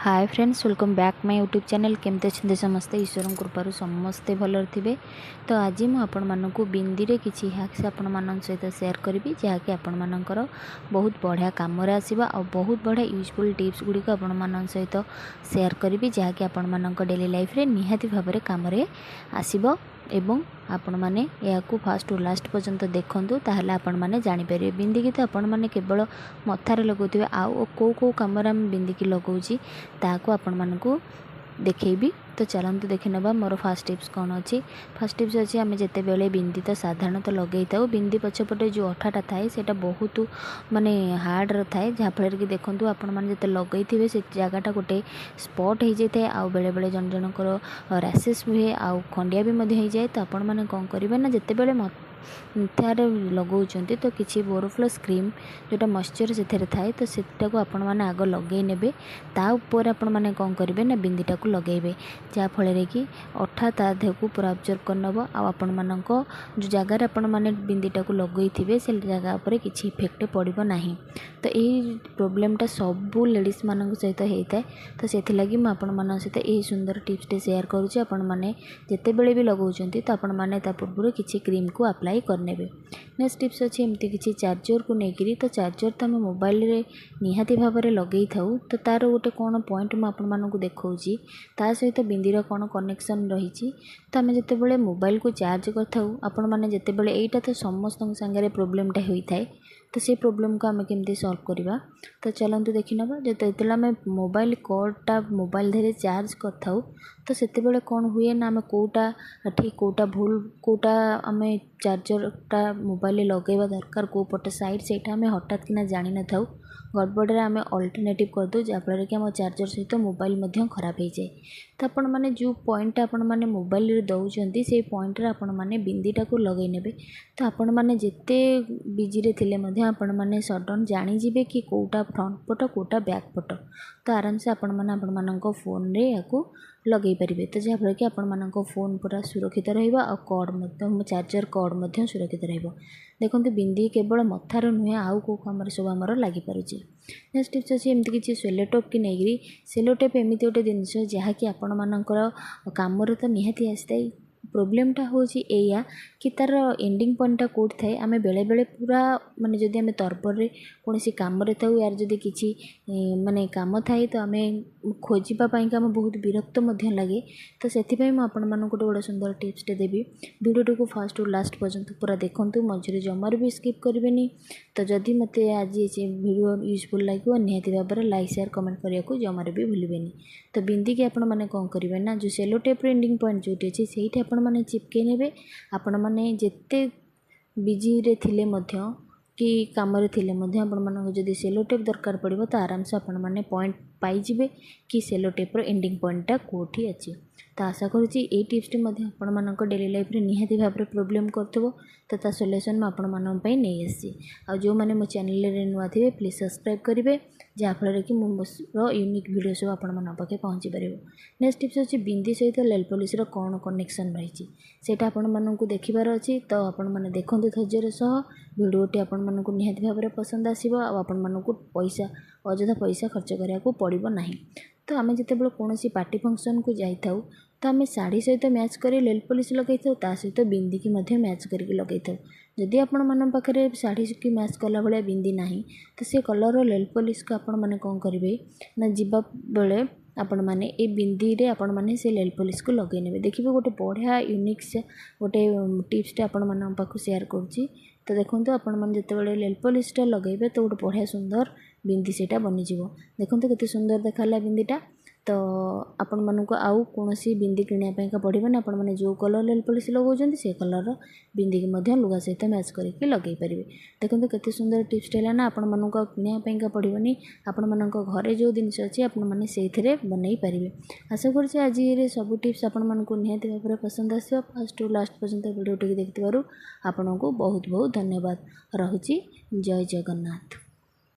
Hi friends, welcome back my YouTube channel. केमते अच्छे समस्ते ईश्वर कृपार समस्ते भल थे। तो आज मुझे बिंदी रे किसी हैक्स आपण मान सहित शेयर करी जहाँकि आपण मानकर बहुत बढ़िया कम आसवा और बहुत बढ़िया यूजफुल टिप्स गुड़िक आपण मान सहित शेयर करी जहाँकि आपण मान डेली लाइफ रे निहाती भाव में कम आसब एवं आपण मैंने या फास्ट टू लास्ट पर्यंत देखूँ ताहले आपण मैंने जानीपर बिंदी की तो आपण मैंने केवल मथार लगुवे आउ कौ कम बिंदी की लगौची ताकू आपण मानकू देखी। तो चलते देखी ना मोर फास्ट टिप्स कौन अच्छी। फास्ट टिप्स अच्छी आम जिते बेले बिंदी तो साधारणतः लगे था बिंदी पछपटे जो अठाटा थाए से बहुत माने हार्ड थाए जहाँफल कि देखूँ आपण मैंने जिते लगे थे से जगटा गोटे स्पट हो जाए आउ बेले बेले जन जनकर रैसेस हुए आउ खंडिया भी हो जाए। तो आपण मैंने कौन करेंगे ना जिते बेले मथार लगाउछंती तो किसी बोरोफ्लस क्रीम जोटा मॉइस्चर से थाए तो सेटा को आपण मैंने आग लगे ने ता ऊपर आपण मैंने कौन करेंगे ना बिंदीटा को लगेबे जहाँफल कि अठा ता देह को पूरा अब्जर्व करनब आपण मानक जो जगार आपण मैंने बिंदीटा को लगे थे से जगह पर किसी इफेक्ट पड़ो ना। तो यही प्रोब्लेमटा सबू लेडीज मान सहित होता है। तो से आपण मान सहित यही सुंदर टिप्सटे शेयर करुँचे। आपण मैंने जिते बड़े भी लगाउछंती तो आपण मैंने पूर्व किसी क्रीम को अप्लाई करने। नेक्स्ट टिप्स अच्छी एमती किसी चार्जर को लेकर। तो चार्जर तो आम मोबाइल रे निहाती भाव में लगे था तो तार गोटे कौन पॉइंट मुझे देखी ता सहित बिंदीर कौन कनेक्शन रही। तो आम जिते बड़े मोबाइल को चार्ज करूँ मैंने जिते बड़े यहीटा तो समस्त सांगे प्रोब्लेमटा होता है। तो से प्रोब्लेम को आम केमती सॉल्व करवा। तो चलते देखी ना जो आम मोबाइल कॉर्डटा मोबाइल धीरे चार्ज करूँ तो से कौन हुए ना आम कौटा ठीक कौटा भूल कौटा आम चार्जरटा मोबाइल लगेवा दरकार कौ पटे साइड से आम हठात किना जानी न था गड़बड़े आम अल्टरनेटिव करदे जहाँफल कि आम चार्जर सहित मोबाइल खराब हो जाए। तो आपण मैंने जो पॉइंट आपण मैंने मोबाइल दौरान से पॉइंट आपण मैंने बिंदीटा को लगे ने। तो आपण मैंने जिते बिजी रे थिले आपण मैंने सडन जानीजे कि कौटा फ्रंट पट कौटा बैक पट। तो आराम से आपण मैंने आपण मानक फोन रे याकू लगे पारे। तो जहाँफल कि आपण मानक फोन पूरा सुरक्षित रहिबा और कॉर्ड चार्जर कॉर्ड सुरक्षित रहिबा। देखो बिंदी केवल मथार नुहे आउ कौ कम सब आमर लगिपारे। नेक्स्ट टिप्स अच्छी एमती किसी सेलोटेप की नहीं। सेलोटेप एमती गोटे जिनस जहाँकि आपण मानकर कम तो निहाती आसता। प्रोब्लेमटा हूँ या कि तार एंडिंग पॉइंटा कौट थाए आम बेले बेले पूरा माने जदि आम तरपर कौन कम था यार जदि किसी माने काम थाए तो आम खोजापाई आम बहुत विरक्त लगे। तो से आपण मानक गोटे सुंदर टिप्सटे देवी। वीडियो को फास्ट टू लास्ट पर्यंत पूरा देखूँ मझे जमार भी स्किप करेंगे। तो जदि मत आज वीडियो यूजफुल लगे निहाती भाव में लाइक शेयर कमेंट करने को जमार भी भूलें। तो बिंदी की आपण मैंने कौन करेंगे ना जो सेलोटेप एंडिंग पॉइंट जोटी अच्छी से आपण मैंने चिपकई ने आपण मैंने जिते बिजी रे थिले मध्य कि कम आपण मानक जदि सेलोटेप दरकार पड़ो तो आराम से आपण मैंने पॉइंट पाइबे कि सेलोटेपर एंडिंग पॉइंटा कौटी अच्छी। तो आशा करुँची ये टिप्सटी आपण मानक डेली लाइफ रे निहाती भाव में प्रोब्लेम करथबो तो ता सॉल्यूशन मैं आपण मानन पई नहीं आसी। आ जो माने मो चैनल रे नुआ थे प्लीज सब्सक्राइब करेंगे जहाँफल कि मोर यूनिक वीडियो सब आपण मान पाखे पहुँची पार। नेक्स्ट टिप्स अच्छी बिंदी सहित नेल पॉलिश कौन कनेक्शन रही सेटा आपण मानक देखिबार अच्छी। तो आपण मैंने देखते धैर्यर सह वीडियोटी आपण मानक निहाती भाव में पसंद आसो आपण मानक पैसा अଯଥା पैसा खर्च करने को पड़ो ना। तो आम जिते बड़े कौन पार्टी फंक्शन को जाई थाउ तो आम शाढ़ी सहित मैच कर नेल पॉलिश लगे था सहित बिंदी की मैच करके लगे था। जदि आपण मन पाखे शाढ़ी की मैच कला भाया बिंदी ना तो से कलर नेल पॉलिश को आपण मैंने कौन करेंगे ना जीवा बेले आपण मैंने ये बिंदी रे आपण मैंने से नेल पॉलिश को लगे ने। देखिए गोटे बढ़िया यूनिक गोटे टिप्सटे आपण मान पाखु शेयर करुँची। तो देखो आपण मैंने जिते बड़े नेल पॉलिशटा लगे तो गोटे बढ़िया सुंदर बिंदी सेटा बनीज। देखो केते सुंदर देखा बिंदीटा। तो आपण मानक आउ कौन बिंदी किणापी पड़ो ना आपण मैंने जो कलर नेल पॉलिश लगाउछंती से कलर बिंदी की लुगा सहित मैच करके लगे पारे। देखो केते सुंदर टिप्सटे है ना आपण मानक किणापी पड़ोनी आपण मानक घरे जो जिनस अच्छी आपण मैंने से बनई पारे। आशा करुँचे आज ये सब टिप्स आपण मानक निहाती भाव में पसंद आसो। फास्ट टू लास्ट पर्यंत वीडियो देखिथारु आपन को बहुत बहुत धन्यवाद। रहुची जय जगन्नाथ।